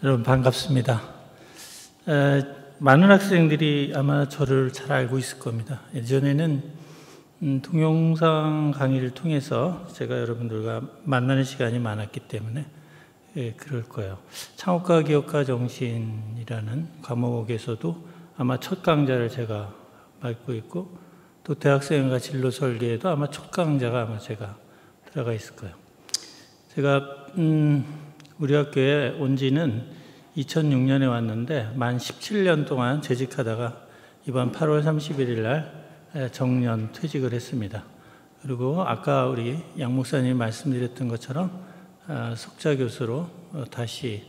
여러분 반갑습니다. 많은 학생들이 아마 저를 잘 알고 있을 겁니다. 예전에는 동영상 강의를 통해서 제가 여러분들과 만나는 시간이 많았기 때문에 그럴 거예요. 창업가 기업가 정신이라는 과목에서도 아마 첫 강좌를 제가 맡고 있고, 또 대학생과 진로 설계에도 아마 첫 강좌가 아마 제가 들어가 있을 거예요. 제가 우리 학교에 온 지는 2006년에 왔는데 만 17년 동안 재직하다가 이번 8월 31일 날 정년 퇴직을 했습니다. 그리고 아까 우리 양 목사님이 말씀드렸던 것처럼 석좌 교수로 다시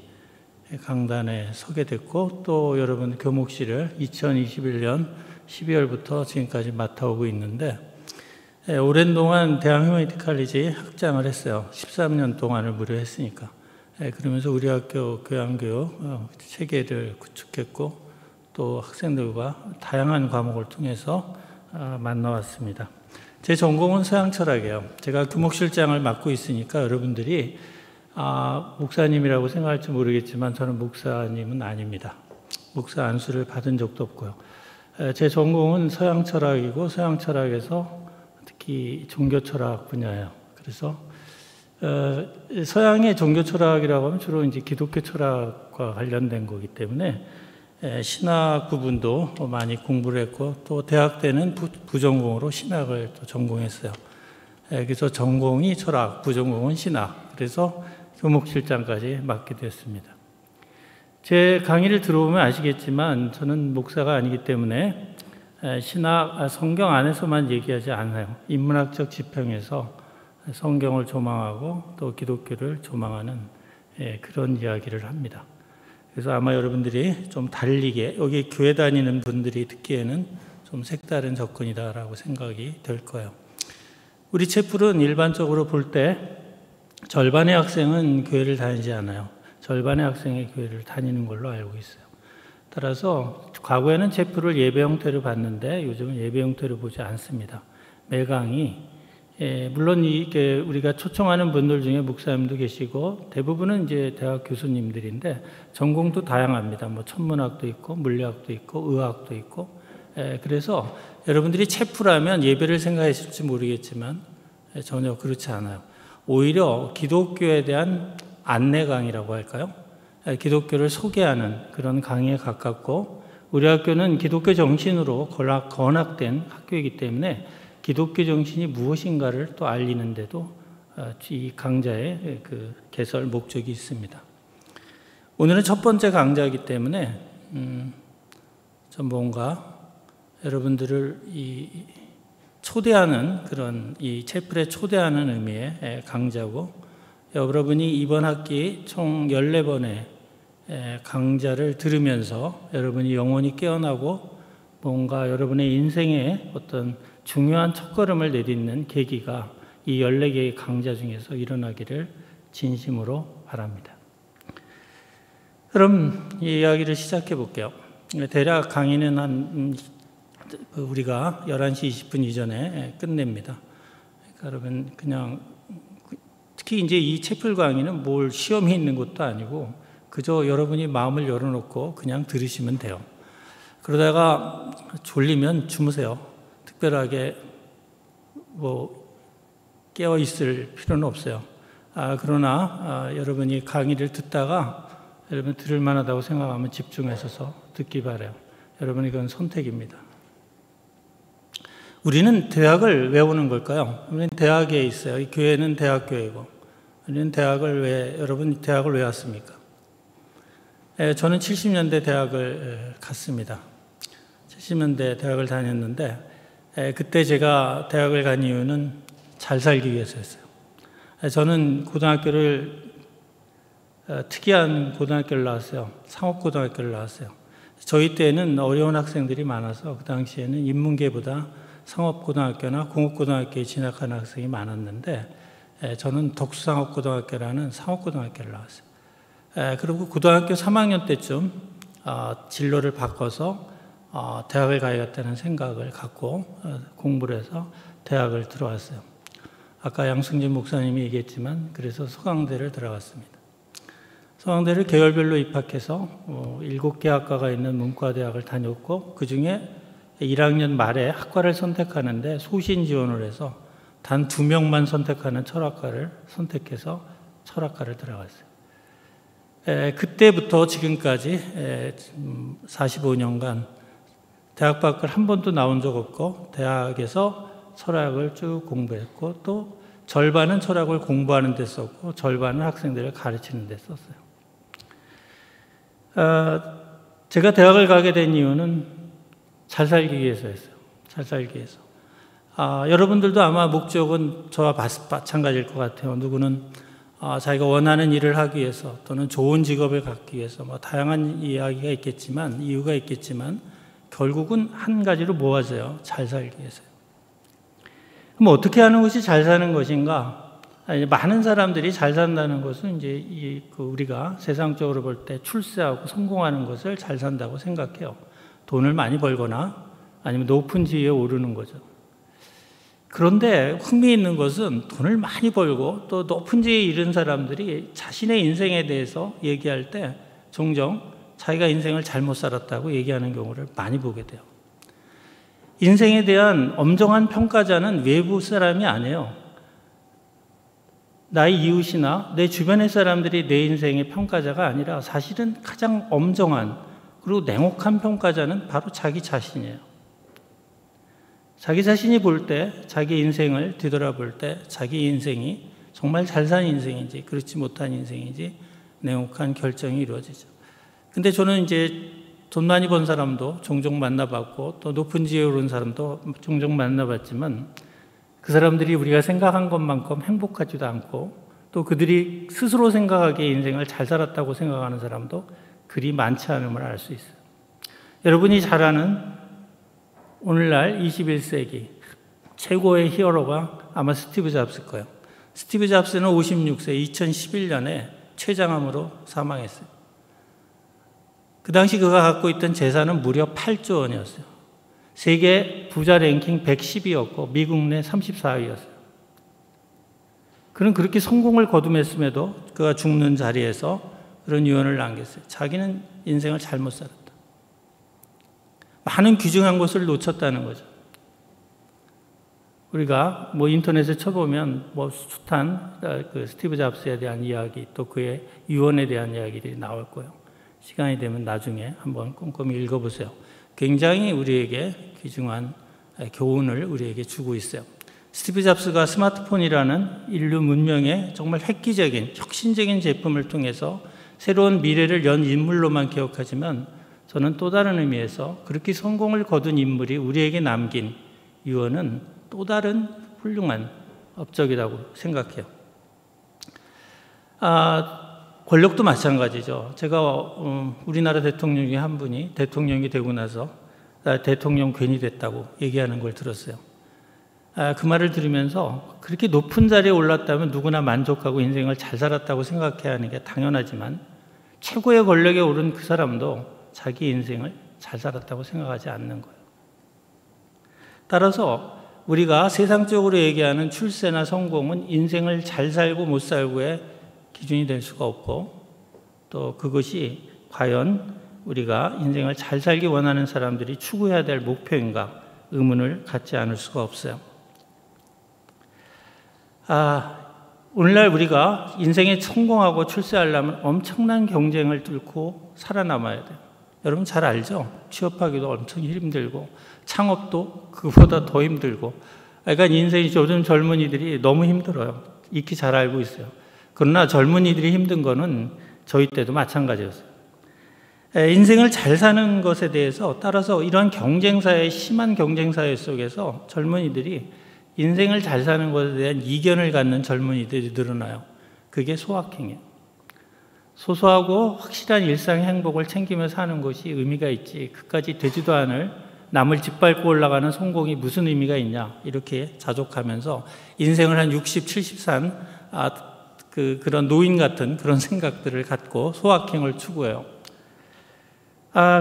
강단에 서게 됐고, 또 여러분 교목실을 2021년 12월부터 지금까지 맡아오고 있는데, 오랜 동안 대학 휴머니티 칼리지 학장을 했어요. 13년 동안을 무려 했으니까. 그러면서 우리 학교 교양교육 체계를 구축했고, 또 학생들과 다양한 과목을 통해서 만나왔습니다. 제 전공은 서양철학이에요. 제가 교목실장을 맡고 있으니까 여러분들이 목사님이라고 생각할지 모르겠지만 저는 목사님은 아닙니다. 목사 안수를 받은 적도 없고요. 제 전공은 서양철학이고, 서양철학에서 특히 종교철학 분야예요. 그래서 서양의 종교철학이라고 하면 주로 이제 기독교 철학과 관련된 거기 때문에 신학 부분도 많이 공부를 했고, 또 대학 때는 부전공으로 신학을 또 전공했어요. 그래서 전공이 철학, 부전공은 신학. 그래서 교목실장까지 맡게 됐습니다. 제 강의를 들어보면 아시겠지만 저는 목사가 아니기 때문에 신학, 성경 안에서만 얘기하지 않아요. 인문학적 지평에서 성경을 조망하고 또 기독교를 조망하는 그런 이야기를 합니다. 그래서 아마 여러분들이 좀 달리게, 여기 교회 다니는 분들이 듣기에는 좀 색다른 접근이다라고 생각이 될 거예요. 우리 채플은 일반적으로 볼 때 절반의 학생은 교회를 다니지 않아요. 절반의 학생이 교회를 다니는 걸로 알고 있어요. 따라서 과거에는 채플을 예배 형태로 봤는데 요즘은 예배 형태로 보지 않습니다. 매 강의, 물론 이게 우리가 초청하는 분들 중에 목사님도 계시고 대부분은 이제 대학 교수님들인데 전공도 다양합니다. 뭐 천문학도 있고 물리학도 있고 의학도 있고, 그래서 여러분들이 채플하면 예배를 생각하실지 모르겠지만 전혀 그렇지 않아요. 오히려 기독교에 대한 안내 강의라고 할까요? 기독교를 소개하는 그런 강의에 가깝고, 우리 학교는 기독교 정신으로 건학된 학교이기 때문에 기독교 정신이 무엇인가를 또 알리는데도 이 강좌의 그 개설 목적이 있습니다. 오늘은 첫 번째 강좌이기 때문에 좀 뭔가 여러분들을 초대하는 그런 이 채플에 초대하는 의미의 강좌고, 여러분이 이번 학기 총 14번의 강좌를 들으면서 여러분이 영혼이 깨어나고 뭔가 여러분의 인생에 어떤 중요한 첫걸음을 내딛는 계기가 이 14개의 강좌 중에서 일어나기를 진심으로 바랍니다. 그럼 이 이야기를 시작해 볼게요. 대략 강의는 우리가 11시 20분 이전에 끝냅니다. 그러니까 여러분 그냥 특히 이제 이 채플 강의는 뭘 시험이 있는 것도 아니고 그저 여러분이 마음을 열어놓고 그냥 들으시면 돼요. 그러다가 졸리면 주무세요. 특별하게 뭐 깨어 있을 필요는 없어요. 그러나 여러분이 강의를 듣다가 여러분 들을 만하다고 생각하면 집중하셔서 듣기 바라요. 여러분이 그건 선택입니다. 우리는 대학을 왜 오는 걸까요? 우리는 대학에 있어요. 이 교회는 대학교이고, 우리는 여러분 대학을 왜 왔습니까? 저는 70년대 대학을 갔습니다. 70년대 대학을 다녔는데, 그때 제가 대학을 간 이유는 잘 살기 위해서였어요. 저는 고등학교를 특이한 고등학교를 나왔어요. 상업고등학교를 나왔어요. 저희 때는 어려운 학생들이 많아서 그 당시에는 인문계보다 상업고등학교나 공업고등학교에 진학하는 학생이 많았는데, 저는 덕수상업고등학교라는 상업고등학교를 나왔어요. 그리고 고등학교 3학년 때쯤 진로를 바꿔서 대학을 가야겠다는 생각을 갖고 공부를 해서 대학을 들어왔어요. 아까 양승진 목사님이 얘기했지만 그래서 서강대를 들어갔습니다. 서강대를 계열별로 입학해서 7개 학과가 있는 문과대학을 다녔고 그중에 1학년 말에 학과를 선택하는데 소신 지원을 해서 단 2명만 선택하는 철학과를 선택해서 철학과를 들어갔어요. 그때부터 지금까지 45년간 대학 밖을 한 번도 나온 적 없고 대학에서 철학을 쭉 공부했고 또 절반은 철학을 공부하는 데 썼고 절반은 학생들을 가르치는 데 썼어요. 제가 대학을 가게 된 이유는 잘 살기 위해서였어요. 잘 살기 위해서. 여러분들도 아마 목적은 저와 마찬가지일 것 같아요. 누구는 자기가 원하는 일을 하기 위해서 또는 좋은 직업을 갖기 위해서 다양한 이야기가 있겠지만 이유가 있겠지만 결국은 한 가지로 모아져요. 잘 살기 위해서요. 그럼 어떻게 하는 것이 잘 사는 것인가? 많은 사람들이 잘 산다는 것은 이제 우리가 세상적으로 볼 때 출세하고 성공하는 것을 잘 산다고 생각해요. 돈을 많이 벌거나 아니면 높은 지위에 오르는 거죠. 그런데 흥미있는 것은 돈을 많이 벌고 또 높은 지위에 이른 사람들이 자신의 인생에 대해서 얘기할 때 종종 자기가 인생을 잘못 살았다고 얘기하는 경우를 많이 보게 돼요. 인생에 대한 엄정한 평가자는 외부 사람이 아니에요. 나의 이웃이나 내 주변의 사람들이 내 인생의 평가자가 아니라 사실은 가장 엄정한 그리고 냉혹한 평가자는 바로 자기 자신이에요. 자기 자신이 볼 때, 자기 인생을 뒤돌아볼 때 자기 인생이 정말 잘 산 인생인지 그렇지 못한 인생인지 냉혹한 결정이 이루어지죠. 근데 저는 이제 돈 많이 번 사람도 종종 만나봤고 또 높은 지위에 오른 사람도 종종 만나봤지만 그 사람들이 우리가 생각한 것만큼 행복하지도 않고 또 그들이 스스로 생각하기에 인생을 잘 살았다고 생각하는 사람도 그리 많지 않음을 알 수 있어요. 여러분이 잘 아는 오늘날 21세기 최고의 히어로가 아마 스티브 잡스일 거예요. 스티브 잡스는 56세 2011년에 췌장암으로 사망했어요. 그 당시 그가 갖고 있던 재산은 무려 8조 원이었어요. 세계 부자 랭킹 110위였고 미국 내 34위였어요. 그는 그렇게 성공을 거두했음에도 그가 죽는 자리에서 그런 유언을 남겼어요. 자기는 인생을 잘못 살았다. 많은 귀중한 것을 놓쳤다는 거죠. 우리가 인터넷에 쳐보면 숱한 그 스티브 잡스에 대한 이야기 또 그의 유언에 대한 이야기들이 나올 거예요. 시간이 되면 나중에 한번 꼼꼼히 읽어보세요. 굉장히 우리에게 귀중한 교훈을 우리에게 주고 있어요. 스티브 잡스가 스마트폰이라는 인류 문명의 정말 획기적인 혁신적인 제품을 통해서 새로운 미래를 연 인물로만 기억하지만 저는 또 다른 의미에서 그렇게 성공을 거둔 인물이 우리에게 남긴 유언은 또 다른 훌륭한 업적이라고 생각해요. 권력도 마찬가지죠. 제가 우리나라 대통령 중에 한 분이 대통령이 되고 나서 대통령 괜히 됐다고 얘기하는 걸 들었어요. 그 말을 들으면서 그렇게 높은 자리에 올랐다면 누구나 만족하고 인생을 잘 살았다고 생각해야 하는 게 당연하지만 최고의 권력에 오른 그 사람도 자기 인생을 잘 살았다고 생각하지 않는 거예요. 따라서 우리가 세상적으로 얘기하는 출세나 성공은 인생을 잘 살고 못 살고의 기준이 될 수가 없고 또 그것이 과연 우리가 인생을 잘 살기 원하는 사람들이 추구해야 될 목표인가 의문을 갖지 않을 수가 없어요. 오늘날 우리가 인생에 성공하고 출세하려면 엄청난 경쟁을 뚫고 살아남아야 돼요. 여러분 잘 알죠? 취업하기도 엄청 힘들고 창업도 그보다 더 힘들고 그러니까 인생이 요즘 젊은이들이 너무 힘들어요. 익히 잘 알고 있어요. 그러나 젊은이들이 힘든 거는 저희 때도 마찬가지였어요. 인생을 잘 사는 것에 대해서 따라서 이러한 경쟁사회, 심한 경쟁사회 속에서 젊은이들이 인생을 잘 사는 것에 대한 이견을 갖는 젊은이들이 늘어나요. 그게 소확행이에요. 소소하고 확실한 일상의 행복을 챙기며 사는 것이 의미가 있지 그까지 되지도 않을 남을 짓밟고 올라가는 성공이 무슨 의미가 있냐 이렇게 자족하면서 인생을 한 60, 70 산 그런 노인 같은 그런 생각들을 갖고 소확행을 추구해요.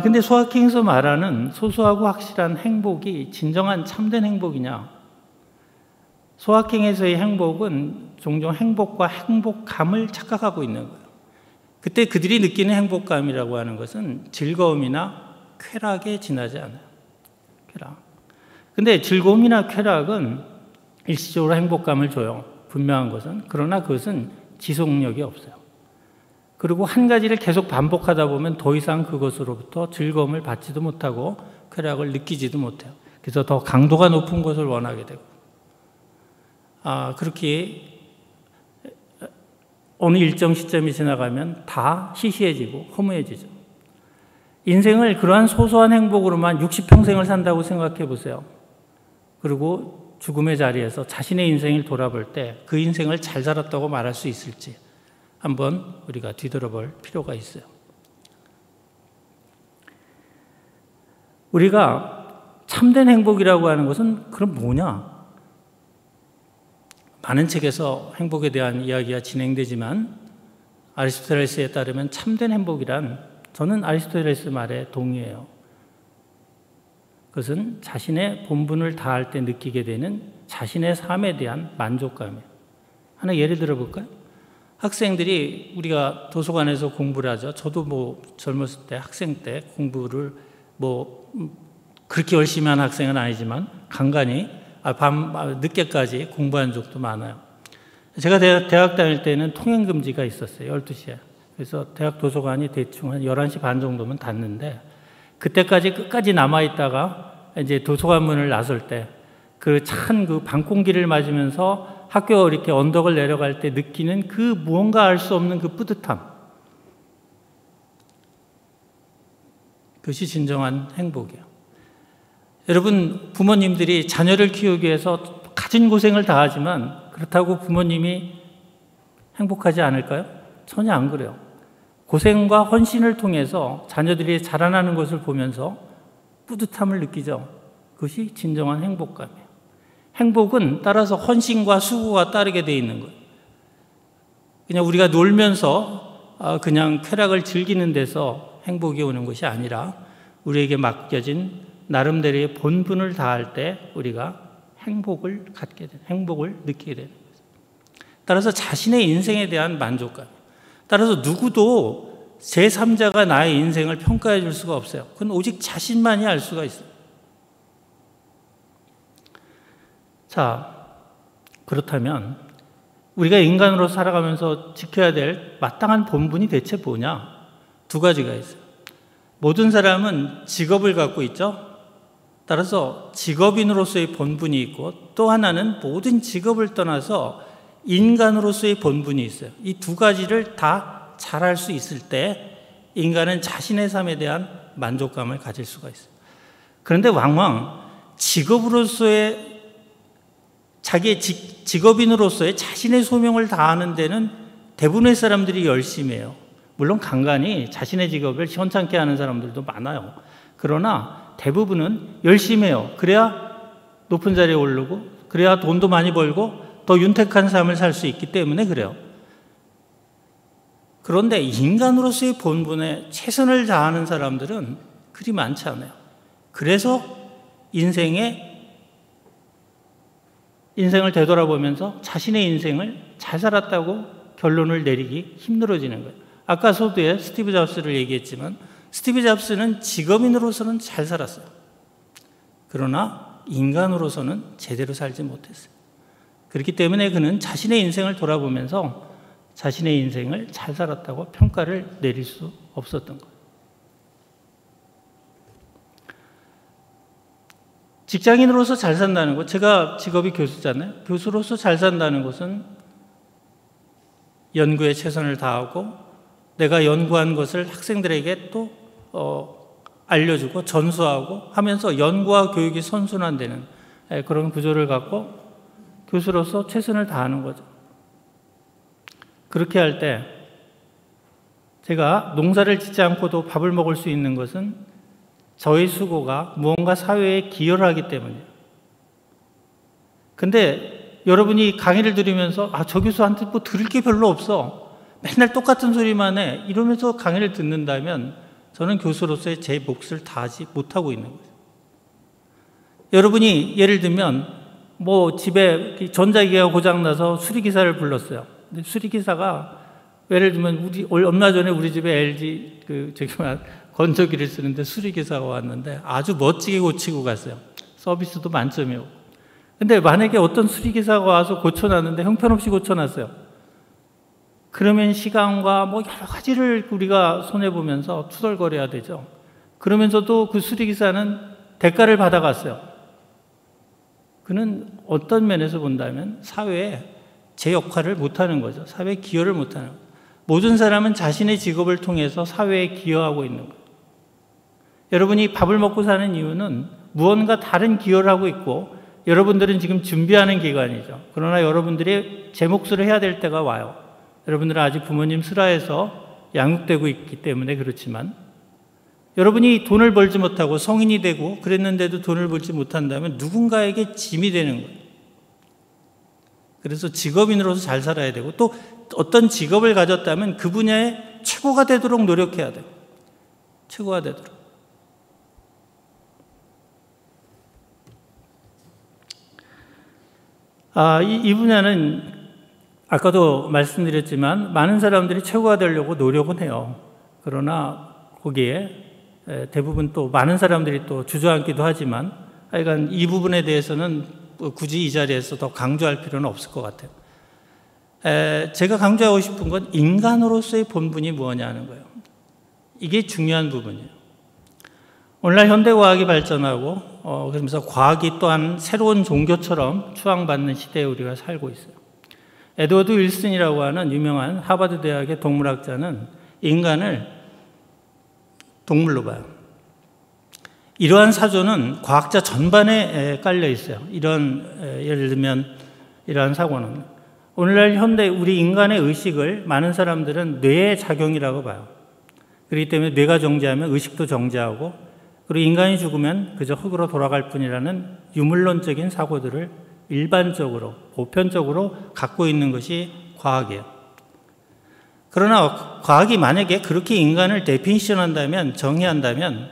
근데 소확행에서 말하는 소소하고 확실한 행복이 진정한 참된 행복이냐? 소확행에서의 행복은 종종 행복과 행복감을 착각하고 있는 거예요. 그때 그들이 느끼는 행복감이라고 하는 것은 즐거움이나 쾌락에 지나지 않아요. 쾌락. 근데 즐거움이나 쾌락은 일시적으로 행복감을 줘요. 분명한 것은. 그러나 그것은 지속력이 없어요. 그리고 한 가지를 계속 반복하다 보면 더 이상 그것으로부터 즐거움을 받지도 못하고 쾌락을 느끼지도 못해요. 그래서 더 강도가 높은 것을 원하게 되고, 그렇게 어느 일정 시점이 지나가면 다 시시해지고 허무해지죠. 인생을 그러한 소소한 행복으로만 60평생을 산다고 생각해 보세요. 그리고 죽음의 자리에서 자신의 인생을 돌아볼 때 그 인생을 잘 살았다고 말할 수 있을지 한번 우리가 뒤돌아볼 필요가 있어요. 우리가 참된 행복이라고 하는 것은 그럼 뭐냐? 많은 책에서 행복에 대한 이야기가 진행되지만 아리스토텔레스에 따르면 참된 행복이란, 저는 아리스토텔레스 말에 동의해요. 그것은 자신의 본분을 다할 때 느끼게 되는 자신의 삶에 대한 만족감이에요. 하나 예를 들어 볼까요? 학생들이, 우리가 도서관에서 공부를 하죠. 저도 젊었을 때, 학생 때 공부를 그렇게 열심히 한 학생은 아니지만 간간히 늦게까지 공부한 적도 많아요. 제가 대학 다닐 때는 통행금지가 있었어요. 12시에. 그래서 대학 도서관이 대충 한 11시 반 정도면 닫는데, 그때까지 끝까지 남아있다가 이제 도서관 문을 나설 때 그 찬 그 밤공기를 맞으면서 학교 이렇게 언덕을 내려갈 때 느끼는 그 무언가 알 수 없는 그 뿌듯함. 그것이 진정한 행복이에요. 여러분, 부모님들이 자녀를 키우기 위해서 가진 고생을 다하지만 그렇다고 부모님이 행복하지 않을까요? 전혀 안 그래요. 고생과 헌신을 통해서 자녀들이 자라나는 것을 보면서 뿌듯함을 느끼죠. 그것이 진정한 행복감이에요. 행복은 따라서 헌신과 수고가 따르게 돼 있는 거예요. 그냥 우리가 놀면서 그냥 쾌락을 즐기는 데서 행복이 오는 것이 아니라 우리에게 맡겨진 나름대로의 본분을 다할 때 우리가 행복을 갖게 되는, 행복을 느끼게 되는 거예요. 따라서 자신의 인생에 대한 만족감. 따라서 누구도 제3자가 나의 인생을 평가해 줄 수가 없어요. 그건 오직 자신만이 알 수가 있어요. 자, 그렇다면 우리가 인간으로 살아가면서 지켜야 될 마땅한 본분이 대체 뭐냐? 두 가지가 있어요. 모든 사람은 직업을 갖고 있죠. 따라서 직업인으로서의 본분이 있고, 또 하나는 모든 직업을 떠나서 인간으로서의 본분이 있어요. 이 두 가지를 다 잘할 수 있을 때 인간은 자신의 삶에 대한 만족감을 가질 수가 있어요. 그런데 왕왕 직업으로서의, 자기의 직업인으로서의 자신의 소명을 다하는 데는 대부분의 사람들이 열심히 해요. 물론 간간히 자신의 직업을 시원찮게 하는 사람들도 많아요. 그러나 대부분은 열심히 해요. 그래야 높은 자리에 오르고, 그래야 돈도 많이 벌고 더 윤택한 삶을 살 수 있기 때문에 그래요. 그런데 인간으로서의 본분에 최선을 다하는 사람들은 그리 많지 않아요. 그래서 인생을 되돌아보면서 자신의 인생을 잘 살았다고 결론을 내리기 힘들어지는 거예요. 아까 소두에 스티브 잡스를 얘기했지만 스티브 잡스는 직업인으로서는 잘 살았어요. 그러나 인간으로서는 제대로 살지 못했어요. 그렇기 때문에 그는 자신의 인생을 돌아보면서 자신의 인생을 잘 살았다고 평가를 내릴 수 없었던 거예요. 직장인으로서 잘 산다는 것, 제가 직업이 교수잖아요. 교수로서 잘 산다는 것은 연구에 최선을 다하고 내가 연구한 것을 학생들에게 또 알려주고 전수하고 하면서 연구와 교육이 선순환되는 그런 구조를 갖고 교수로서 최선을 다하는 거죠. 그렇게 할 때 제가 농사를 짓지 않고도 밥을 먹을 수 있는 것은 저의 수고가 무언가 사회에 기여를 하기 때문이에요. 근데 여러분이 강의를 들으면서 저 교수한테 뭐 들을 게 별로 없어, 맨날 똑같은 소리만 해, 이러면서 강의를 듣는다면 저는 교수로서의 제 몫을 다하지 못하고 있는 거예요. 여러분이 예를 들면 집에 전자기기가 고장나서 수리기사를 불렀어요. 근데 수리기사가 예를 들면 얼마 전에 우리 집에 LG 건조기를 쓰는데 수리기사가 왔는데 아주 멋지게 고치고 갔어요. 서비스도 만점이고. 근데 만약에 어떤 수리기사가 와서 고쳐놨는데 형편없이 고쳐놨어요. 그러면 시간과 뭐 여러 가지를 우리가 손해보면서 투덜거려야 되죠. 그러면서도 그 수리기사는 대가를 받아갔어요. 그는 어떤 면에서 본다면 사회에 제 역할을 못하는 거죠. 사회에 기여를 못하는 거죠. 모든 사람은 자신의 직업을 통해서 사회에 기여하고 있는 거예요. 여러분이 밥을 먹고 사는 이유는 무언가 다른 기여를 하고 있고 여러분들은 지금 준비하는 기간이죠. 그러나 여러분들이 제 몫을 해야 될 때가 와요. 여러분들은 아직 부모님 슬하에서 양육되고 있기 때문에 그렇지만 여러분이 돈을 벌지 못하고 성인이 되고 그랬는데도 돈을 벌지 못한다면 누군가에게 짐이 되는 거예요. 그래서 직업인으로서 잘 살아야 되고 또 어떤 직업을 가졌다면 그 분야에 최고가 되도록 노력해야 돼요. 최고가 되도록. 이 분야는 아까도 말씀드렸지만 많은 사람들이 최고가 되려고 노력은 해요. 그러나 거기에 대부분 또 많은 사람들이 또 주저앉기도 하지만 하여간 이 부분에 대해서는 굳이 이 자리에서 더 강조할 필요는 없을 것 같아요. 제가 강조하고 싶은 건 인간으로서의 본분이 뭐냐는 거예요. 이게 중요한 부분이에요. 오늘날 현대과학이 발전하고 그러면서 과학이 또한 새로운 종교처럼 추앙받는 시대에 우리가 살고 있어요. 에드워드 윌슨이라고 하는 유명한 하버드 대학의 동물학자는 인간을 동물로 봐요. 이러한 사조는 과학자 전반에 깔려 있어요. 예를 들면 이러한 사고는 오늘날 현대 우리 인간의 의식을 많은 사람들은 뇌의 작용이라고 봐요. 그렇기 때문에 뇌가 정지하면 의식도 정지하고 그리고 인간이 죽으면 그저 흙으로 돌아갈 뿐이라는 유물론적인 사고들을 일반적으로 보편적으로 갖고 있는 것이 과학이에요. 그러나 과학이 만약에 그렇게 인간을 데피니션한다면 정의한다면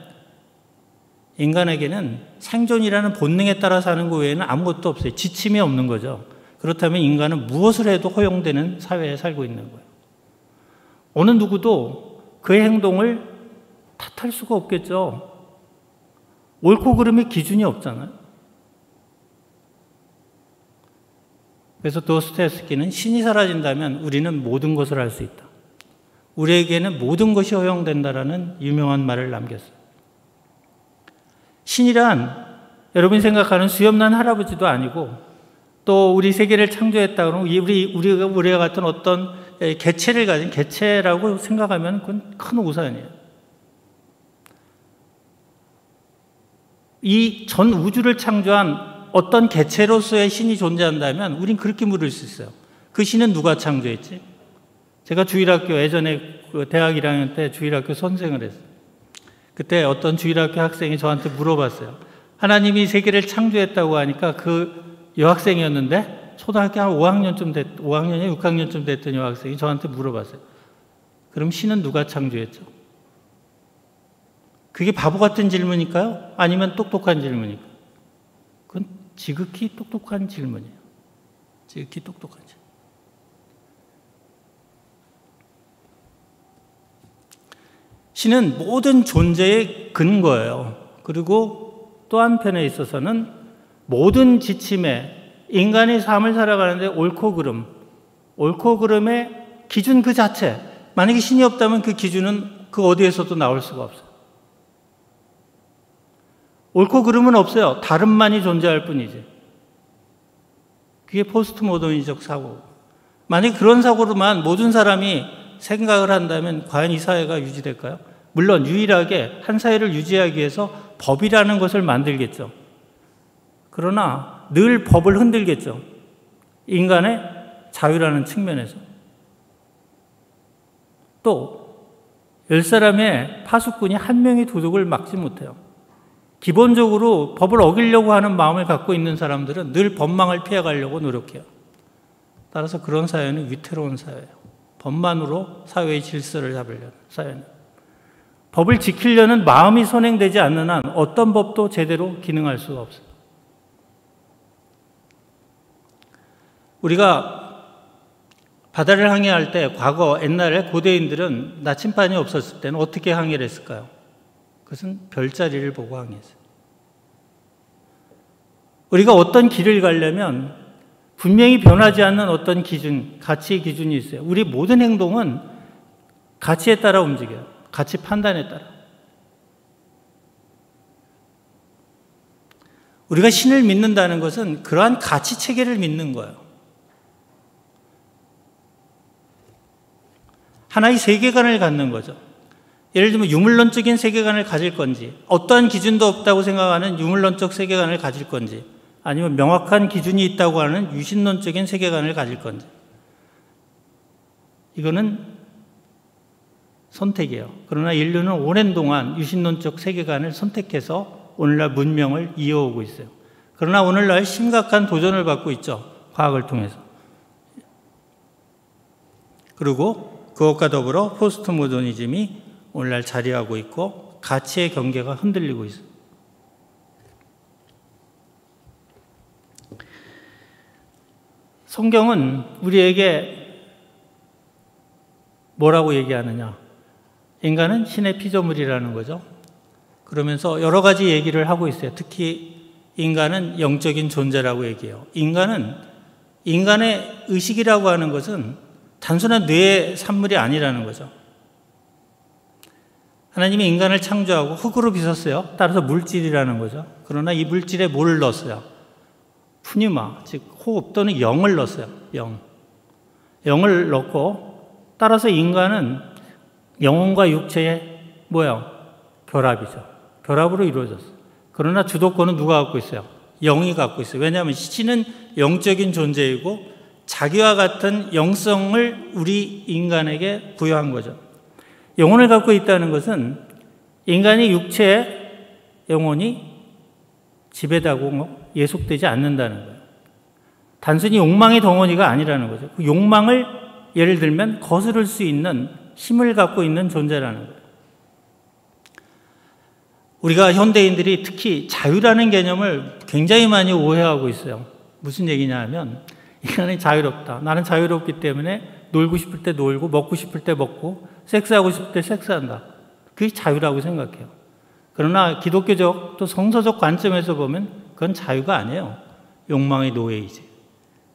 인간에게는 생존이라는 본능에 따라 사는 것 외에는 아무것도 없어요. 지침이 없는 거죠. 그렇다면 인간은 무엇을 해도 허용되는 사회에 살고 있는 거예요. 어느 누구도 그의 행동을 탓할 수가 없겠죠. 옳고 그름의 기준이 없잖아요. 그래서 도스토옙스키는 신이 사라진다면 우리는 모든 것을 할 수 있다. 우리에게는 모든 것이 허용된다라는 유명한 말을 남겼어요. 신이란 여러분이 생각하는 수염난 할아버지도 아니고 또 우리 세계를 창조했다 그러면 우리가 같은 어떤 개체를 가진 개체라고 생각하면 그건 큰 오산이에요. 이 전 우주를 창조한 어떤 개체로서의 신이 존재한다면 우린 그렇게 물을 수 있어요. 그 신은 누가 창조했지? 제가 주일학교 예전에 대학 1학년 때 주일학교 선생을 했어요. 그때 어떤 주일학교 학생이 저한테 물어봤어요. 하나님이 세계를 창조했다고 하니까 그 여학생이었는데 초등학교 한 5학년이나 6학년쯤 됐던 여학생이 저한테 물어봤어요. 그럼 신은 누가 창조했죠? 그게 바보 같은 질문일까요? 아니면 똑똑한 질문일까요? 그건 지극히 똑똑한 질문이에요. 지극히 똑똑한 질문. 신은 모든 존재의 근거예요. 그리고 또 한편에 있어서는 모든 지침에 인간의 삶을 살아가는데 옳고 그름의 기준 그 자체, 만약에 신이 없다면 그 기준은 그 어디에서도 나올 수가 없어요. 옳고 그름은 없어요. 다름만이 존재할 뿐이지. 그게 포스트 모더니적 사고고. 만약에 그런 사고로만 모든 사람이 생각을 한다면 과연 이 사회가 유지될까요? 물론 유일하게 한 사회를 유지하기 위해서 법이라는 것을 만들겠죠. 그러나 늘 법을 흔들겠죠. 인간의 자유라는 측면에서. 또 10사람의 파수꾼이 한 명의 도둑을 막지 못해요. 기본적으로 법을 어기려고 하는 마음을 갖고 있는 사람들은 늘 법망을 피해가려고 노력해요. 따라서 그런 사회는 위태로운 사회예요. 법만으로 사회의 질서를 잡으려는 사회는. 법을 지키려는 마음이 선행되지 않는 한 어떤 법도 제대로 기능할 수가 없어요. 우리가 바다를 항해할 때 과거 옛날에 고대인들은 나침반이 없었을 때는 어떻게 항해를 했을까요? 그것은 별자리를 보고 항해했어요. 우리가 어떤 길을 가려면 분명히 변하지 않는 어떤 기준, 가치의 기준이 있어요. 우리 모든 행동은 가치에 따라 움직여요. 가치 판단에 따라. 우리가 신을 믿는다는 것은 그러한 가치 체계를 믿는 거예요. 하나의 세계관을 갖는 거죠. 예를 들면 유물론적인 세계관을 가질 건지, 어떠한 기준도 없다고 생각하는 유물론적 세계관을 가질 건지, 아니면 명확한 기준이 있다고 하는 유신론적인 세계관을 가질 건지. 이거는 선택이에요. 그러나 인류는 오랜 동안 유신론적 세계관을 선택해서 오늘날 문명을 이어오고 있어요. 그러나 오늘날 심각한 도전을 받고 있죠. 과학을 통해서. 그리고 그것과 더불어 포스트 모더니즘이 오늘날 자리하고 있고 가치의 경계가 흔들리고 있어요. 성경은 우리에게 뭐라고 얘기하느냐? 인간은 신의 피조물이라는 거죠. 그러면서 여러 가지 얘기를 하고 있어요. 특히 인간은 영적인 존재라고 얘기해요. 인간의 의식이라고 하는 것은 단순한 뇌의 산물이 아니라는 거죠. 하나님이 인간을 창조하고 흙으로 빚었어요. 따라서 물질이라는 거죠. 그러나 이 물질에 뭘 넣었어요? 푸뉴마, 즉 호흡 또는 영을 넣었어요. 영을 넣고 따라서 인간은 영혼과 육체의 결합이죠. 결합으로 이루어졌어요. 그러나 주도권은 누가 갖고 있어요? 영이 갖고 있어요. 왜냐하면 신은 영적인 존재이고 자기와 같은 영성을 우리 인간에게 부여한 거죠. 영혼을 갖고 있다는 것은 인간이 육체의 영혼이 지배되고 예속되지 않는다는 거예요. 단순히 욕망의 덩어리가 아니라는 거죠. 그 욕망을 예를 들면 거스를 수 있는 힘을 갖고 있는 존재라는 거예요. 우리가 현대인들이 특히 자유라는 개념을 굉장히 많이 오해하고 있어요. 무슨 얘기냐 하면 인간이 자유롭다. 나는 자유롭기 때문에 놀고 싶을 때 놀고 먹고 싶을 때 먹고 섹스하고 싶을 때 섹스한다. 그게 자유라고 생각해요. 그러나 기독교적 또 성서적 관점에서 보면 그건 자유가 아니에요. 욕망의 노예이지.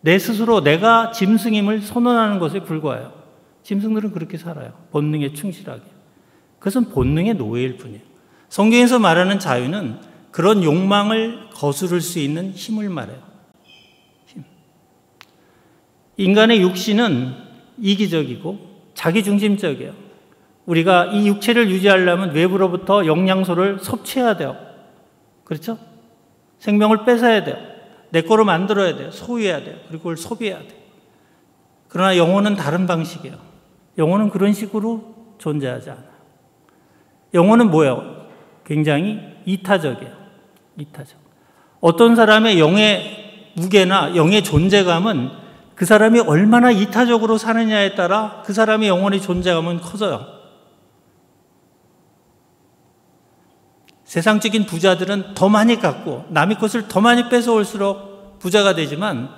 내 스스로 내가 짐승임을 선언하는 것에 불과해요. 짐승들은 그렇게 살아요. 본능에 충실하게. 그것은 본능의 노예일 뿐이에요. 성경에서 말하는 자유는 그런 욕망을 거스를 수 있는 힘을 말해요. 힘. 인간의 육신은 이기적이고 자기중심적이에요. 우리가 이 육체를 유지하려면 외부로부터 영양소를 섭취해야 돼요. 그렇죠? 생명을 뺏어야 돼요. 내 거로 만들어야 돼요. 소유해야 돼요. 그리고 그걸 소비해야 돼요. 그러나 영혼은 다른 방식이에요. 영혼은 그런 식으로 존재하지 않아요. 영혼은 뭐예요? 굉장히 이타적이에요. 이타적. 어떤 사람의 영의 무게나 영의 존재감은 그 사람이 얼마나 이타적으로 사느냐에 따라 그 사람의 영혼의 존재감은 커져요. 세상적인 부자들은 더 많이 갖고 남의 것을 더 많이 뺏어올수록 부자가 되지만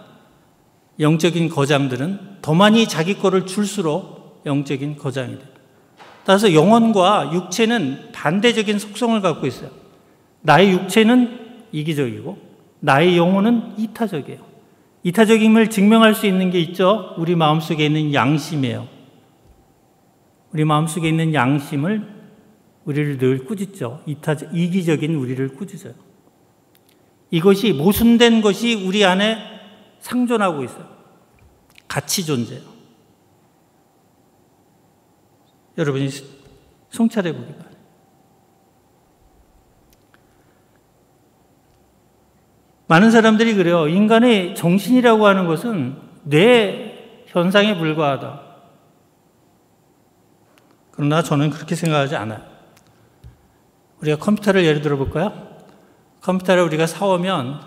영적인 거장들은 더 많이 자기 거를 줄수록 영적인 거장이 돼요. 따라서 영혼과 육체는 반대적인 속성을 갖고 있어요. 나의 육체는 이기적이고 나의 영혼은 이타적이에요. 이타적임을 증명할 수 있는 게 있죠. 우리 마음속에 있는 양심이에요. 우리 마음속에 있는 양심을 우리를 늘 꾸짖죠. 이기적인 우리를 꾸짖어요. 이것이 모순된 것이 우리 안에 상존하고 있어요. 가치 존재예요. 여러분이 성찰해 보기 바랍니다. 많은 사람들이 그래요. 인간의 정신이라고 하는 것은 뇌 현상에 불과하다. 그러나 저는 그렇게 생각하지 않아요. 우리가 컴퓨터를 예를 들어 볼까요? 컴퓨터를 우리가 사오면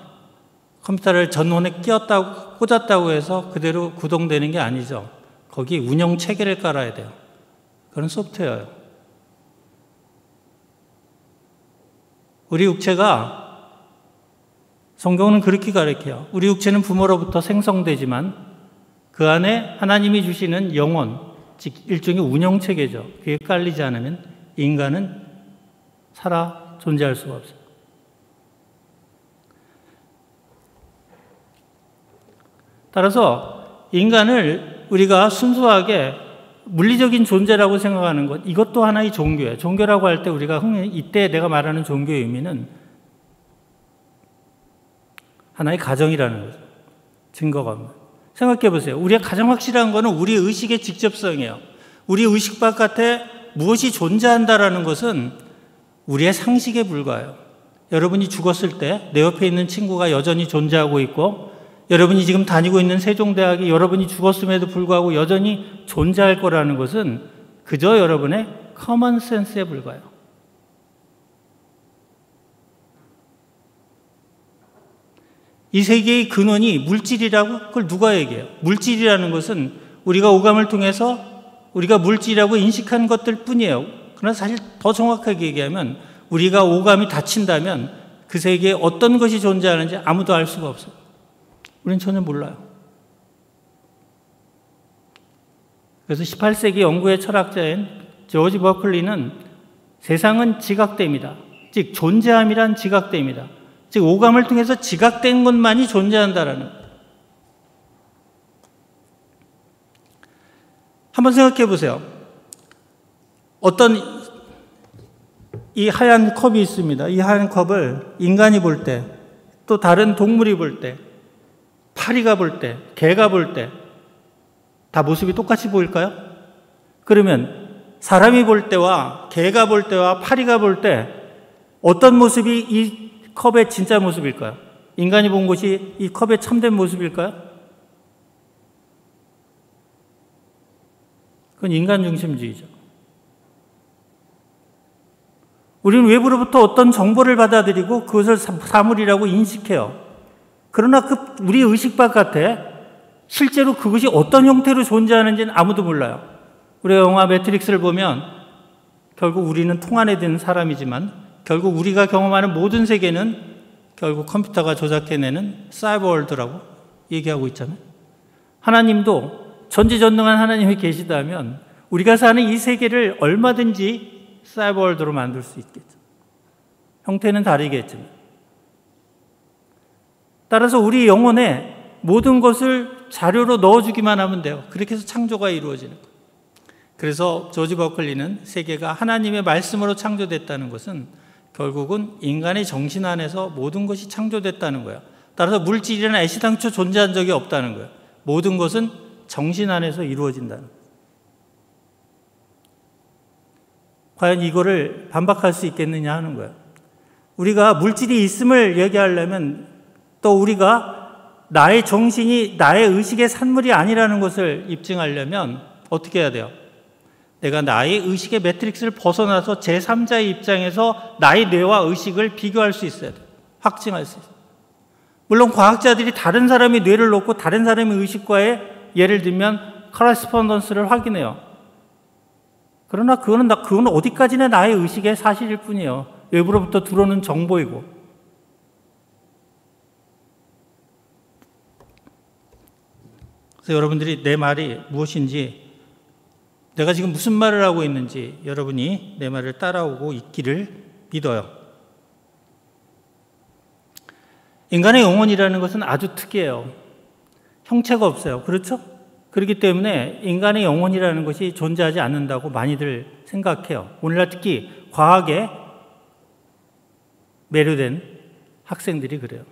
컴퓨터를 전원에 꽂았다고 해서 그대로 구동되는 게 아니죠. 거기 운영 체계를 깔아야 돼요. 그런 소프트웨어예요. 우리 육체가 성경은 그렇게 가르쳐요. 우리 육체는 부모로부터 생성되지만 그 안에 하나님이 주시는 영혼, 즉 일종의 운영체계죠. 그게 깔리지 않으면 인간은 살아 존재할 수가 없어요. 따라서 인간을 우리가 순수하게 물리적인 존재라고 생각하는 것, 이것도 하나의 종교예요. 종교라고 할 때 우리가 흔히 이때 내가 말하는 종교의 의미는 하나의 가정이라는 거죠. 증거가 없는. 생각해 보세요. 우리가 가장 확실한 것은 우리 의식의 직접성이에요. 우리 의식 바깥에 무엇이 존재한다라는 것은 우리의 상식에 불과해요. 여러분이 죽었을 때 내 옆에 있는 친구가 여전히 존재하고 있고, 여러분이 지금 다니고 있는 세종대학이 여러분이 죽었음에도 불구하고 여전히 존재할 거라는 것은 그저 여러분의 커먼 센스에 불과해요. 이 세계의 근원이 물질이라고? 그걸 누가 얘기해요? 물질이라는 것은 우리가 오감을 통해서 우리가 물질이라고 인식한 것들 뿐이에요. 그러나 사실 더 정확하게 얘기하면 우리가 오감이 닫힌다면 그 세계에 어떤 것이 존재하는지 아무도 알 수가 없어요. 우리는 전혀 몰라요. 그래서 18세기 영국의 철학자인 조지 버클리는 세상은 지각됩니다. 즉 존재함이란 지각됩니다. 즉 오감을 통해서 지각된 것만이 존재한다라는 거예요. 한번 생각해 보세요. 어떤 이 하얀 컵이 있습니다. 이 하얀 컵을 인간이 볼 때, 또 다른 동물이 볼 때, 파리가 볼 때, 개가 볼 때 다 모습이 똑같이 보일까요? 그러면 사람이 볼 때와 개가 볼 때와 파리가 볼 때 어떤 모습이 이 컵의 진짜 모습일까요? 인간이 본 것이 이 컵의 참된 모습일까요? 그건 인간 중심주의죠. 우리는 외부로부터 어떤 정보를 받아들이고 그것을 사물이라고 인식해요. 그러나 우리 의식 바깥에 실제로 그것이 어떤 형태로 존재하는지는 아무도 몰라요. 우리가 영화 매트릭스를 보면 결국 우리는 통 안에 든 사람이지만 결국 우리가 경험하는 모든 세계는 결국 컴퓨터가 조작해내는 사이버월드라고 얘기하고 있잖아요. 하나님도 전지전능한 하나님이 계시다면 우리가 사는 이 세계를 얼마든지 사이버월드로 만들 수 있겠죠. 형태는 다르겠지만. 따라서 우리 영혼에 모든 것을 자료로 넣어주기만 하면 돼요. 그렇게 해서 창조가 이루어지는 거예요. 그래서 조지 버클리는 세계가 하나님의 말씀으로 창조됐다는 것은 결국은 인간의 정신 안에서 모든 것이 창조됐다는 거예요. 따라서 물질이나 애시당초 존재한 적이 없다는 거예요. 모든 것은 정신 안에서 이루어진다는 거예요. 과연 이거를 반박할 수 있겠느냐 하는 거예요. 우리가 물질이 있음을 얘기하려면 또 우리가 나의 정신이 나의 의식의 산물이 아니라는 것을 입증하려면 어떻게 해야 돼요? 내가 나의 의식의 매트릭스를 벗어나서 제3자의 입장에서 나의 뇌와 의식을 비교할 수 있어야 돼요. 확증할 수 있어요. 물론 과학자들이 다른 사람의 뇌를 놓고 다른 사람의 의식과의 예를 들면 커러스폰던스를 확인해요. 그러나 그건 어디까지나 나의 의식의 사실일 뿐이에요. 외부로부터 들어오는 정보이고. 그래서 여러분들이 내 말이 무엇인지, 내가 지금 무슨 말을 하고 있는지 여러분이 내 말을 따라오고 있기를 믿어요. 인간의 영혼이라는 것은 아주 특이해요. 형체가 없어요. 그렇죠? 그렇기 때문에 인간의 영혼이라는 것이 존재하지 않는다고 많이들 생각해요. 오늘날 특히 과학에 매료된 학생들이 그래요.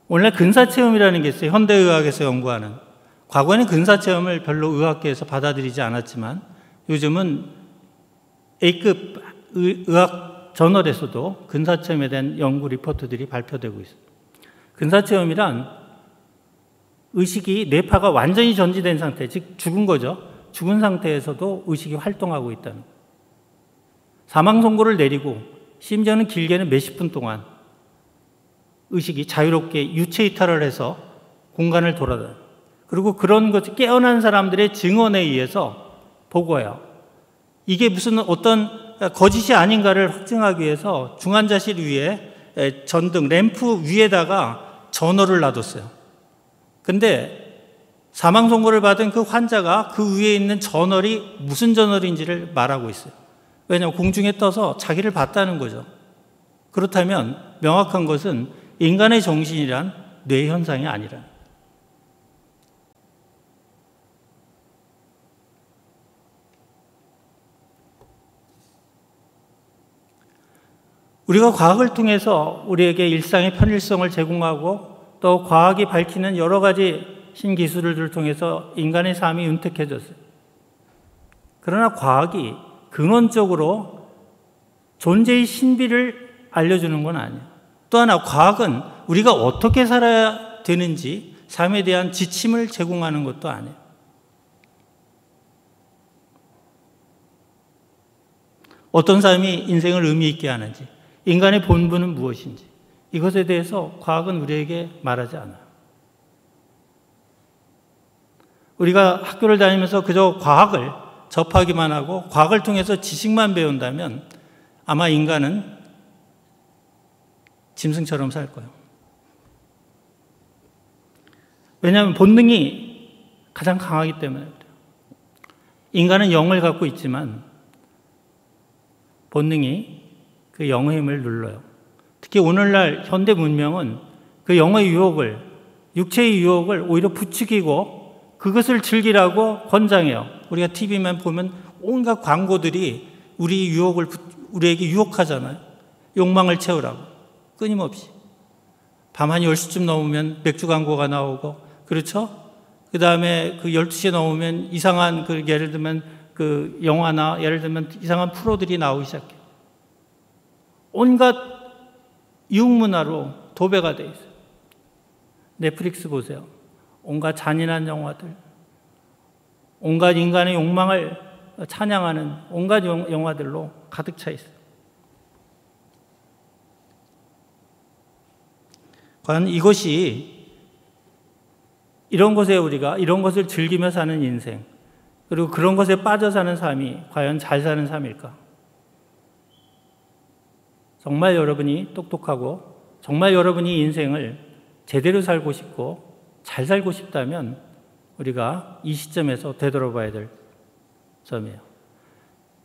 오늘날 근사체험이라는 게 있어요. 현대의학에서 연구하는. 과거에는 근사체험을 별로 의학계에서 받아들이지 않았지만 요즘은 A급 의학 저널에서도 근사체험에 대한 연구 리포트들이 발표되고 있어요. 근사체험이란 의식이 뇌파가 완전히 전지된 상태, 즉 죽은 거죠. 죽은 상태에서도 의식이 활동하고 있다는 거예요. 사망 선고를 내리고 심지어는 길게는 몇십 분 동안 의식이 자유롭게 유체 이탈을 해서 공간을 돌아다녀요. 그리고 그런 것이 깨어난 사람들의 증언에 의해서 보고해요. 이게 무슨 어떤 거짓이 아닌가를 확증하기 위해서 중환자실 위에 전등, 램프 위에다가 전어를 놔뒀어요. 근데 사망 선고를 받은 그 환자가 그 위에 있는 저널이 무슨 저널인지를 말하고 있어요. 왜냐하면 공중에 떠서 자기를 봤다는 거죠. 그렇다면 명확한 것은 인간의 정신이란 뇌 현상이 아니라. 우리가 과학을 통해서 우리에게 일상의 편일성을 제공하고 또 과학이 밝히는 여러 가지 신기술들을 통해서 인간의 삶이 윤택해졌어요. 그러나 과학이 근원적으로 존재의 신비를 알려주는 건 아니에요. 또 하나 과학은 우리가 어떻게 살아야 되는지 삶에 대한 지침을 제공하는 것도 아니에요. 어떤 삶이 인생을 의미 있게 하는지, 인간의 본분은 무엇인지 이것에 대해서 과학은 우리에게 말하지 않아요. 우리가 학교를 다니면서 그저 과학을 접하기만 하고 과학을 통해서 지식만 배운다면 아마 인간은 짐승처럼 살 거예요. 왜냐하면 본능이 가장 강하기 때문에 그래요. 인간은 영을 갖고 있지만 본능이 그 영의 힘을 눌러요. 특히 오늘날 현대 문명은 그 영의 유혹을, 육체의 유혹을 오히려 부추기고 그것을 즐기라고 권장해요. 우리가 TV만 보면 온갖 광고들이 우리에게 유혹하잖아요. 욕망을 채우라고. 끊임없이. 밤 한 10시쯤 넘으면 맥주 광고가 나오고, 그렇죠? 그 다음에 그 12시에 넘으면 이상한 예를 들면 그 영화나 예를 들면 이상한 프로들이 나오기 시작해요. 온갖 유흥문화로 도배가 돼 있어요. 넷플릭스 보세요. 온갖 잔인한 영화들, 온갖 인간의 욕망을 찬양하는 온갖 영화들로 가득 차 있어요. 과연 이것이 이런 것에 우리가 이런 것을 즐기며 사는 인생, 그리고 그런 것에 빠져 사는 삶이 과연 잘 사는 삶일까? 정말 여러분이 똑똑하고 정말 여러분이 인생을 제대로 살고 싶고 잘 살고 싶다면 우리가 이 시점에서 되돌아봐야 될 점이에요.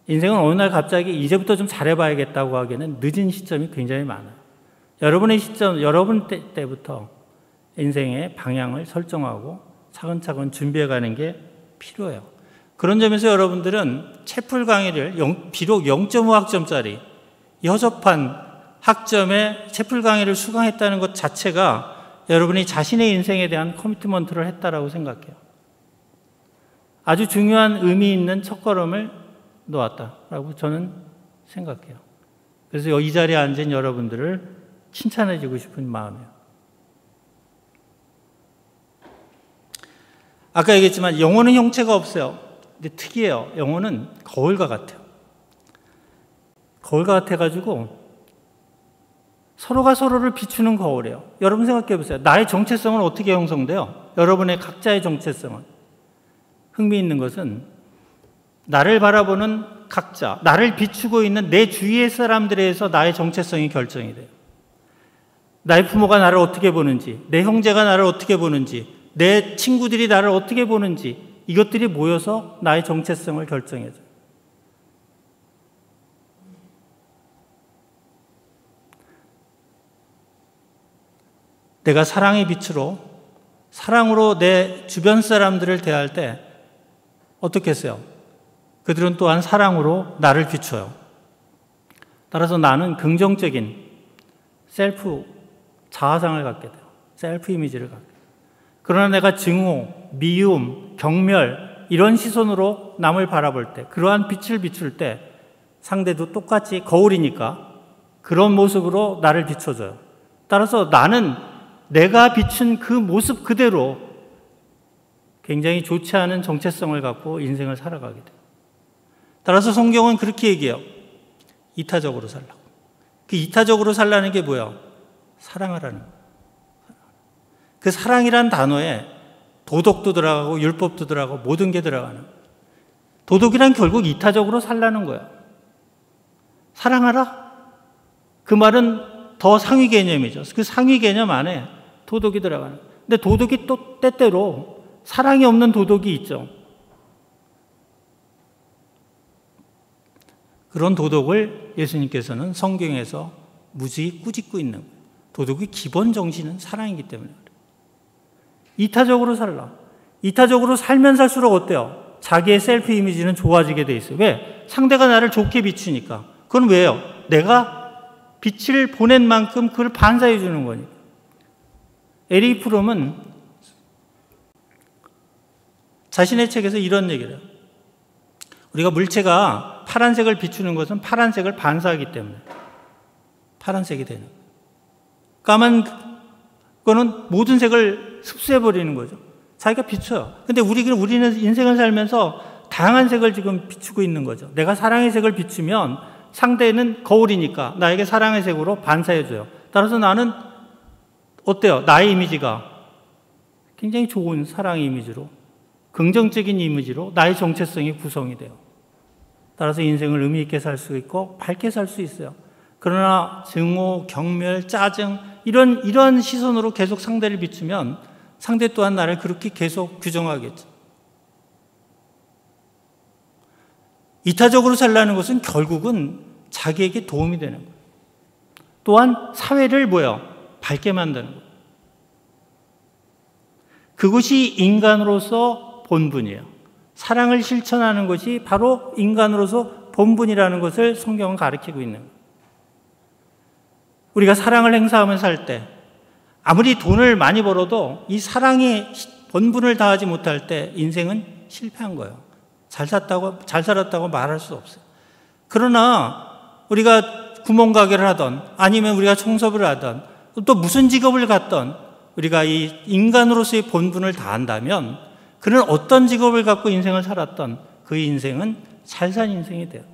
인생은 어느 날 갑자기 이제부터 좀 잘해봐야겠다고 하기에는 늦은 시점이 굉장히 많아요. 여러분의 시점, 여러분 때부터 인생의 방향을 설정하고 차근차근 준비해가는 게 필요해요. 그런 점에서 여러분들은 채플 강의를 비록 0.5학점짜리 여접한 학점의 채플 강의를 수강했다는 것 자체가 여러분이 자신의 인생에 대한 커미트먼트를 했다라고 생각해요. 아주 중요한 의미 있는 첫걸음을 놓았다라고 저는 생각해요. 그래서 이 자리에 앉은 여러분들을 칭찬해주고 싶은 마음이에요. 아까 얘기했지만 영혼은 형체가 없어요. 근데 특이해요. 영혼은 거울과 같아요. 거울과 같아가지고 서로가 서로를 비추는 거울이에요. 여러분 생각해 보세요. 나의 정체성은 어떻게 형성돼요? 여러분의 각자의 정체성은. 흥미있는 것은 나를 바라보는 각자, 나를 비추고 있는 내 주위의 사람들에 의해서 나의 정체성이 결정이 돼요. 나의 부모가 나를 어떻게 보는지, 내 형제가 나를 어떻게 보는지, 내 친구들이 나를 어떻게 보는지 이것들이 모여서 나의 정체성을 결정해줘요. 내가 사랑의 빛으로, 사랑으로 내 주변 사람들을 대할 때 어떻게 했어요? 그들은 또한 사랑으로 나를 비춰요. 따라서 나는 긍정적인 셀프 자아상을 갖게 돼요. 셀프 이미지를 갖게 돼요. 그러나 내가 증오, 미움, 경멸 이런 시선으로 남을 바라볼 때, 그러한 빛을 비출 때 상대도 똑같이 거울이니까 그런 모습으로 나를 비춰줘요. 따라서 나는 내가 비춘 그 모습 그대로 굉장히 좋지 않은 정체성을 갖고 인생을 살아가게 돼요. 따라서 성경은 그렇게 얘기해요. 이타적으로 살라고. 그 이타적으로 살라는 게 뭐야? 사랑하라는 거예요. 그 사랑이란 단어에 도덕도 들어가고 율법도 들어가고 모든 게 들어가는 거예요. 도덕이란 결국 이타적으로 살라는 거예요. 사랑하라? 그 말은 더 상위 개념이죠. 그 상위 개념 안에 도덕이 들어가는 거예요. 근데 도덕이 또 때때로 사랑이 없는 도덕이 있죠. 그런 도덕을 예수님께서는 성경에서 무지히 꾸짖고 있는 거예요. 도덕의 기본 정신은 사랑이기 때문에 그래요. 이타적으로 살라. 이타적으로 살면 살수록 어때요? 자기의 셀프 이미지는 좋아지게 돼 있어요. 왜? 상대가 나를 좋게 비추니까. 그건 왜요? 내가 빛을 보낸 만큼 그걸 반사해 주는 거니까. 에릭 프롬은 자신의 책에서 이런 얘기를 해요. 우리가 물체가 파란색을 비추는 것은 파란색을 반사하기 때문에 파란색이 되는 거예요. 까만 거는 모든 색을 흡수해버리는 거죠. 자기가 비춰요. 근데 우리는 인생을 살면서 다양한 색을 지금 비추고 있는 거죠. 내가 사랑의 색을 비추면 상대는 거울이니까 나에게 사랑의 색으로 반사해줘요. 따라서 나는 어때요? 나의 이미지가 굉장히 좋은 사랑의 이미지로, 긍정적인 이미지로 나의 정체성이 구성이 돼요. 따라서 인생을 의미 있게 살 수 있고 밝게 살 수 있어요. 그러나 증오, 경멸, 짜증 이런 시선으로 계속 상대를 비추면 상대 또한 나를 그렇게 계속 규정하겠죠. 이타적으로 살라는 것은 결국은 자기에게 도움이 되는 거예요. 또한 사회를 밝게 만드는 거예요. 그것이 인간으로서 본분이에요. 사랑을 실천하는 것이 바로 인간으로서 본분이라는 것을 성경은 가르치고 있는 거예요. 우리가 사랑을 행사하면서 살 때 아무리 돈을 많이 벌어도 이 사랑의 본분을 다하지 못할 때 인생은 실패한 거예요. 잘 살았다고 말할 수 없어요. 그러나 우리가 구멍가게를 하던 아니면 우리가 청소를 하던 또 무슨 직업을 갖던 우리가 이 인간으로서의 본분을 다한다면 그는 어떤 직업을 갖고 인생을 살았던 그 인생은 잘 산 인생이 돼요.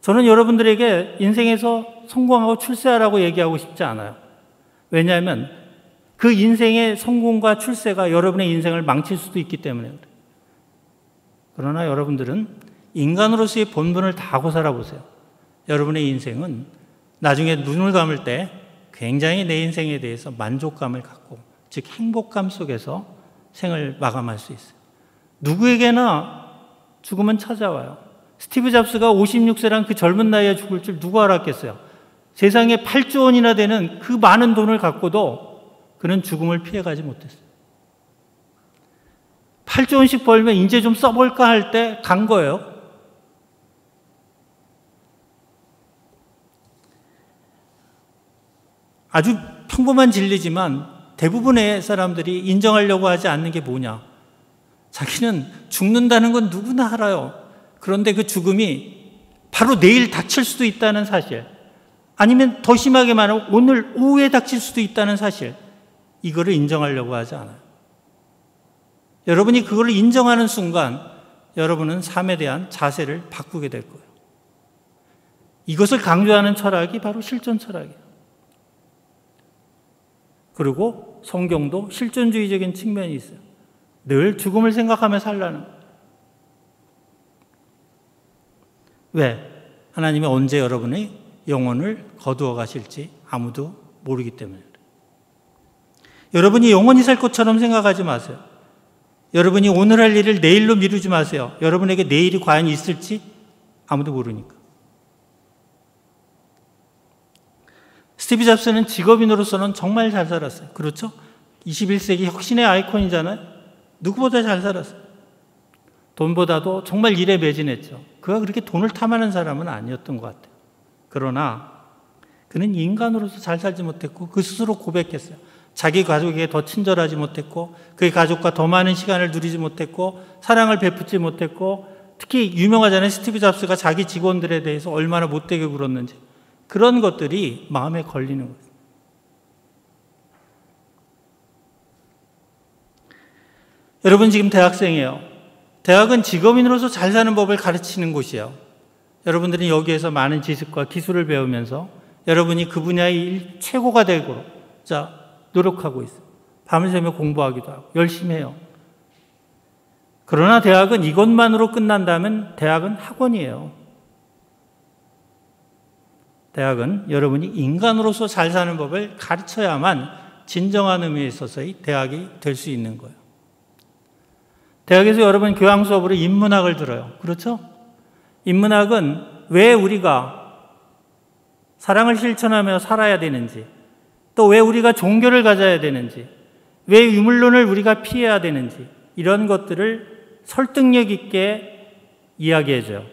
저는 여러분들에게 인생에서 성공하고 출세하라고 얘기하고 싶지 않아요. 왜냐하면 그 인생의 성공과 출세가 여러분의 인생을 망칠 수도 있기 때문에 그래요. 그러나 여러분들은 인간으로서의 본분을 다하고 살아보세요. 여러분의 인생은 나중에 눈을 감을 때 굉장히 내 인생에 대해서 만족감을 갖고, 즉 행복감 속에서 생을 마감할 수 있어요. 누구에게나 죽음은 찾아와요. 스티브 잡스가 56세란 그 젊은 나이에 죽을 줄 누가 알았겠어요. 세상에 8조 원이나 되는 그 많은 돈을 갖고도 그는 죽음을 피해가지 못했어요. 8조 원씩 벌면 이제 좀 써볼까 할 때 간 거예요. 아주 평범한 진리지만 대부분의 사람들이 인정하려고 하지 않는 게 뭐냐. 자기는 죽는다는 건 누구나 알아요. 그런데 그 죽음이 바로 내일 닥칠 수도 있다는 사실, 아니면 더 심하게 말하면 오늘 오후에 닥칠 수도 있다는 사실, 이거를 인정하려고 하지 않아요. 여러분이 그걸 인정하는 순간 여러분은 삶에 대한 자세를 바꾸게 될 거예요. 이것을 강조하는 철학이 바로 실존 철학이에요. 그리고 성경도 실존주의적인 측면이 있어요. 늘 죽음을 생각하며 살라는 거예요. 왜? 하나님이 언제 여러분의 영혼을 거두어 가실지 아무도 모르기 때문에 그래요. 여러분이 영원히 살 것처럼 생각하지 마세요. 여러분이 오늘 할 일을 내일로 미루지 마세요. 여러분에게 내일이 과연 있을지 아무도 모르니까. 스티브 잡스는 직업인으로서는 정말 잘 살았어요. 그렇죠? 21세기 혁신의 아이콘이잖아요. 누구보다 잘 살았어요. 돈보다도 정말 일에 매진했죠. 그가 그렇게 돈을 탐하는 사람은 아니었던 것 같아요. 그러나 그는 인간으로서 잘 살지 못했고 그 스스로 고백했어요. 자기 가족에게 더 친절하지 못했고 그의 가족과 더 많은 시간을 누리지 못했고 사랑을 베푸지 못했고, 특히 유명하잖아요. 스티브 잡스가 자기 직원들에 대해서 얼마나 못되게 굴었는지. 그런 것들이 마음에 걸리는 거예요. 여러분 지금 대학생이에요. 대학은 직업인으로서 잘 사는 법을 가르치는 곳이에요. 여러분들이 여기에서 많은 지식과 기술을 배우면서 여러분이 그 분야의 최고가 되고자 노력하고 있어요. 밤을 새며 공부하기도 하고 열심히 해요. 그러나 대학은 이것만으로 끝난다면 대학은 학원이에요. 대학은 여러분이 인간으로서 잘 사는 법을 가르쳐야만 진정한 의미에 있어서의 대학이 될 수 있는 거예요. 대학에서 여러분 교양 수업으로 인문학을 들어요. 그렇죠? 인문학은 왜 우리가 사랑을 실천하며 살아야 되는지, 또 왜 우리가 종교를 가져야 되는지, 왜 유물론을 우리가 피해야 되는지, 이런 것들을 설득력 있게 이야기해줘요.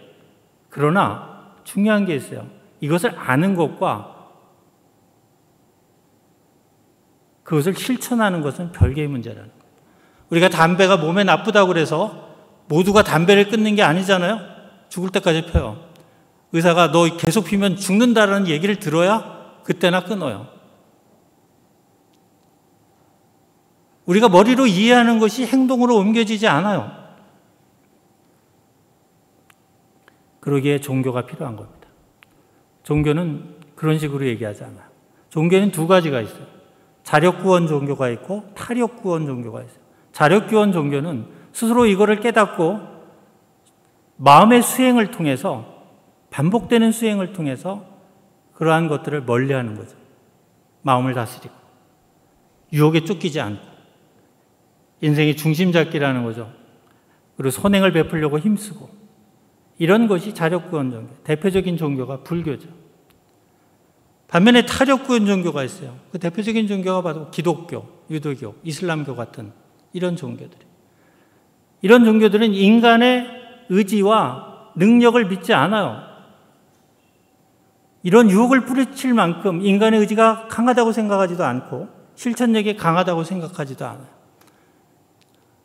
그러나 중요한 게 있어요. 이것을 아는 것과 그것을 실천하는 것은 별개의 문제라는 거예요. 우리가 담배가 몸에 나쁘다고 그래서 모두가 담배를 끊는 게 아니잖아요. 죽을 때까지 펴요. 의사가 너 계속 피면 죽는다라는 얘기를 들어야 그때나 끊어요. 우리가 머리로 이해하는 것이 행동으로 옮겨지지 않아요. 그러기에 종교가 필요한 겁니다. 종교는 그런 식으로 얘기하지 않아요. 종교는 두 가지가 있어요. 자력구원 종교가 있고 타력구원 종교가 있어요. 자력구원 종교는 스스로 이거를 깨닫고 마음의 수행을 통해서, 반복되는 수행을 통해서 그러한 것들을 멀리하는 거죠. 마음을 다스리고 유혹에 쫓기지 않고 인생의 중심 잡기라는 거죠. 그리고 선행을 베풀려고 힘쓰고, 이런 것이 자력구원 종교. 대표적인 종교가 불교죠. 반면에 타력구원 종교가 있어요. 그 대표적인 종교가 바로 기독교, 유도교, 이슬람교 같은 이런 종교들. 이런 종교들은 인간의 의지와 능력을 믿지 않아요. 이런 유혹을 뿌리칠 만큼 인간의 의지가 강하다고 생각하지도 않고 실천력이 강하다고 생각하지도 않아요.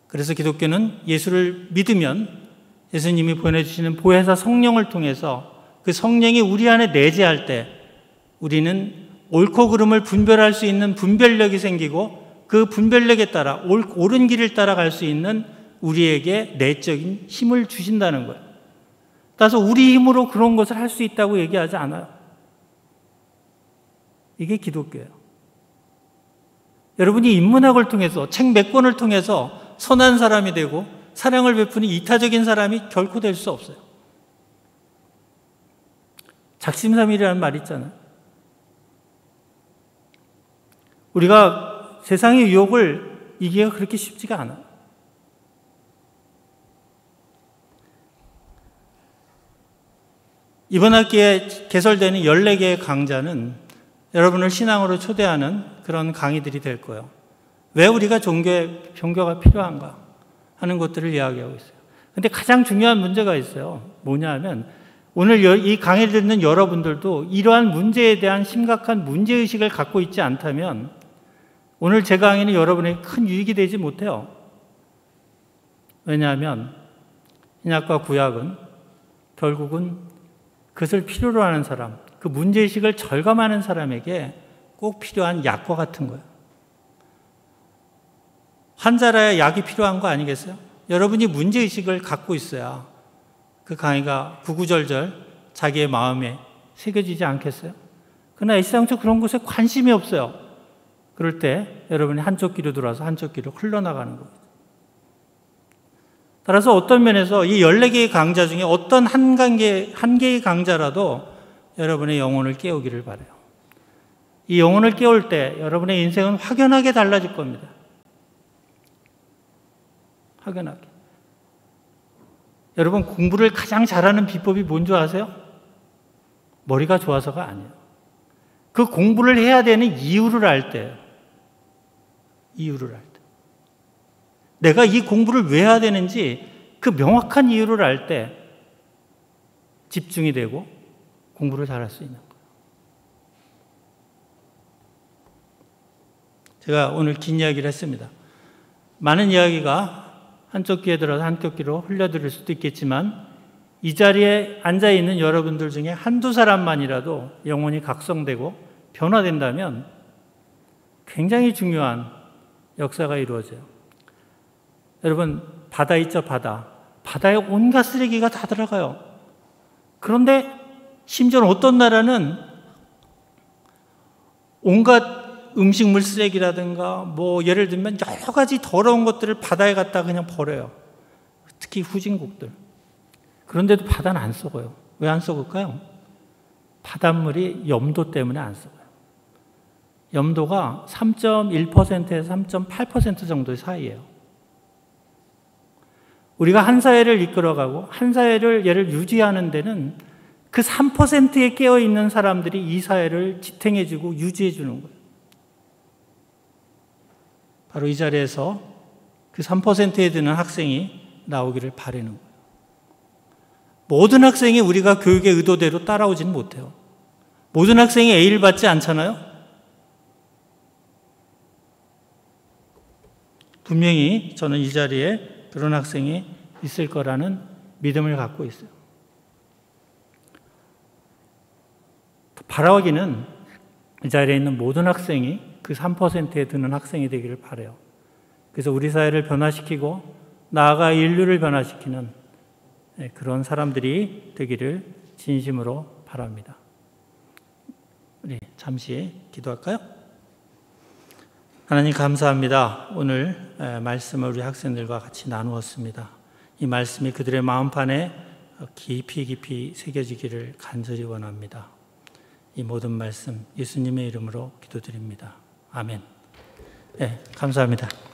그래서 기독교는 예수를 믿으면 예수님이 보내주시는 보혜사 성령을 통해서 그 성령이 우리 안에 내재할 때 우리는 옳고 그름을 분별할 수 있는 분별력이 생기고, 그 분별력에 따라 옳은 길을 따라갈 수 있는 우리에게 내적인 힘을 주신다는 거예요. 따라서 우리 힘으로 그런 것을 할 수 있다고 얘기하지 않아요. 이게 기독교예요. 여러분이 인문학을 통해서, 책 몇 권을 통해서 선한 사람이 되고 사랑을 베푸는 이타적인 사람이 결코 될 수 없어요. 작심삼일이라는 말이 있잖아요. 우리가 세상의 유혹을 이기기가 그렇게 쉽지가 않아요. 이번 학기에 개설되는 14개의 강좌는 여러분을 신앙으로 초대하는 그런 강의들이 될 거예요. 왜 우리가 종교의 종교가 필요한가 하는 것들을 이야기하고 있어요. 그런데 가장 중요한 문제가 있어요. 뭐냐 하면 오늘 이 강의를 듣는 여러분들도 이러한 문제에 대한 심각한 문제의식을 갖고 있지 않다면 오늘 제 강의는 여러분에게 큰 유익이 되지 못해요. 왜냐하면 신약과 구약은 결국은 그것을 필요로 하는 사람, 그 문제의식을 절감하는 사람에게 꼭 필요한 약과 같은 거예요. 환자라야 약이 필요한 거 아니겠어요? 여러분이 문제의식을 갖고 있어야 그 강의가 구구절절 자기의 마음에 새겨지지 않겠어요? 그러나 일상적으로 그런 것에 관심이 없어요. 그럴 때 여러분이 한쪽 귀로 들어와서 한쪽 귀로 흘러나가는 겁니다. 따라서 어떤 면에서 이 14개의 강좌 중에 어떤 한 개의 강좌라도 여러분의 영혼을 깨우기를 바라요. 이 영혼을 깨울 때 여러분의 인생은 확연하게 달라질 겁니다. 확연하게. 여러분, 공부를 가장 잘하는 비법이 뭔지 아세요? 머리가 좋아서가 아니에요. 그 공부를 해야 되는 이유를 알 때예요. 이유를 알 때. 내가 이 공부를 왜 해야 되는지 그 명확한 이유를 알 때 집중이 되고 공부를 잘할 수 있는 거예요. 제가 오늘 긴 이야기를 했습니다. 많은 이야기가 한쪽 귀에 들어서 한쪽 귀로 흘려들을 수도 있겠지만 이 자리에 앉아있는 여러분들 중에 한두 사람만이라도 영혼이 각성되고 변화된다면 굉장히 중요한 역사가 이루어져요. 여러분, 바다 있죠, 바다. 바다에 온갖 쓰레기가 다 들어가요. 그런데 심지어 어떤 나라는 온갖 음식물 쓰레기라든가 뭐 예를 들면 여러 가지 더러운 것들을 바다에 갖다 그냥 버려요. 특히 후진국들. 그런데도 바다는 안 썩어요. 왜 안 썩을까요? 바닷물이 염도 때문에 안 썩어요. 염도가 3.1%에서 3.8% 정도의 사이예요. 우리가 한 사회를 이끌어가고 한 사회를 얘를 유지하는 데는 그 3%에 깨어있는 사람들이 이 사회를 지탱해주고 유지해주는 거예요. 바로 이 자리에서 그 3%에 드는 학생이 나오기를 바라는 거예요. 모든 학생이 우리가 교육의 의도대로 따라오지는 못해요. 모든 학생이 A를 받지 않잖아요. 분명히 저는 이 자리에 그런 학생이 있을 거라는 믿음을 갖고 있어요. 바라기는 이 자리에 있는 모든 학생이 그 3%에 드는 학생이 되기를 바라요. 그래서 우리 사회를 변화시키고 나아가 인류를 변화시키는 그런 사람들이 되기를 진심으로 바랍니다. 우리 잠시 기도할까요? 하나님 감사합니다. 오늘 말씀을 우리 학생들과 같이 나누었습니다. 이 말씀이 그들의 마음판에 깊이 새겨지기를 간절히 원합니다. 이 모든 말씀 예수님의 이름으로 기도드립니다. 아멘. 네, 감사합니다.